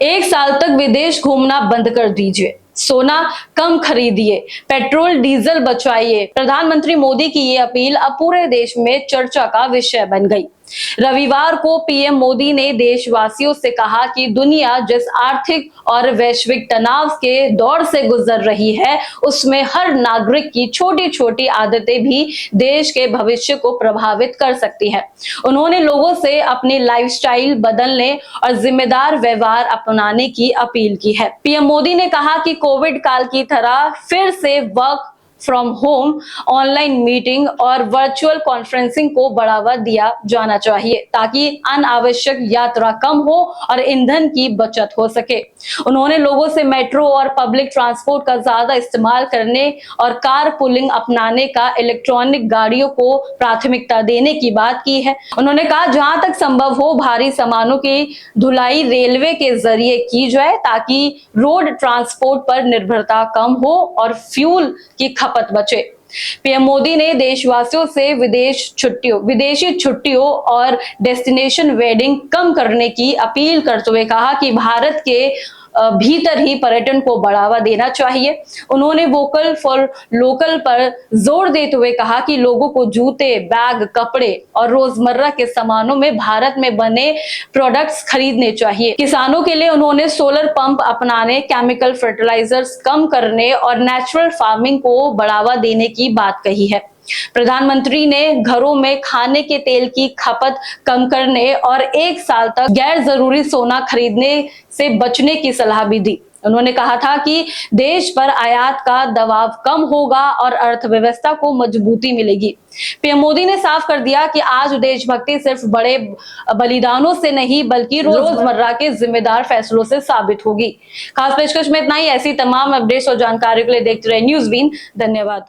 एक साल तक विदेश घूमना बंद कर दीजिए, सोना कम खरीदिए, पेट्रोल डीजल बचाइए। प्रधानमंत्री मोदी की ये अपील अब पूरे देश में चर्चा का विषय बन गई। रविवार को पीएम मोदी ने देशवासियों से कहा कि दुनिया जिस आर्थिक और वैश्विक तनाव के दौर से गुजर रही है, उसमें हर नागरिक की छोटी छोटी आदतें भी देश के भविष्य को प्रभावित कर सकती है। उन्होंने लोगों से अपनी लाइफस्टाइल बदलने और जिम्मेदार व्यवहार अपनाने की अपील की है। पीएम मोदी ने कहा कि कोविड काल की तरह फिर से work from home, online meeting और वर्चुअल कॉन्फ्रेंसिंग को बढ़ावा दिया जाना चाहिए ताकि अनावश्यक यात्रा कम हो और ईंधन की बचत हो सके। उन्होंने लोगों से मेट्रो और पब्लिक ट्रांसपोर्ट का ज्यादा इस्तेमाल करने और कार पुलिंग अपनाने का इलेक्ट्रॉनिक गाड़ियों को प्राथमिकता देने की बात की है। उन्होंने कहा जहां तक संभव हो भारी सामानों की ढुलाई रेलवे के जरिए की जाए ताकि रोड ट्रांसपोर्ट पर निर्भरता कम हो और फ्यूल की खपत बचे। पीएम मोदी ने देशवासियों से विदेशी छुट्टियों और डेस्टिनेशन वेडिंग कम करने की अपील करते हुए कहा कि भारत के भीतर ही पर्यटन को बढ़ावा देना चाहिए। उन्होंने वोकल फॉर लोकल पर जोर देते हुए कहा कि लोगों को जूते, बैग, कपड़े और रोजमर्रा के सामानों में भारत में बने प्रोडक्ट्स खरीदने चाहिए। किसानों के लिए उन्होंने सोलर पंप अपनाने, केमिकल फर्टिलाइजर्स कम करने और नेचुरल फार्मिंग को बढ़ावा देने की बात कही है। प्रधानमंत्री ने घरों में खाने के तेल की खपत कम करने और एक साल तक गैर जरूरी सोना खरीदने से बचने की सलाह भी दी। उन्होंने कहा था कि देश पर आयात का दबाव कम होगा और अर्थव्यवस्था को मजबूती मिलेगी। पीएम मोदी ने साफ कर दिया कि आज देशभक्ति सिर्फ बड़े बलिदानों से नहीं बल्कि रोजमर्रा के जिम्मेदार फैसलों से साबित होगी। खास पेशकश में इतना ही। ऐसी तमाम अपडेट्स और जानकारी के लिए देखते रहे न्यूज़ बीन। धन्यवाद।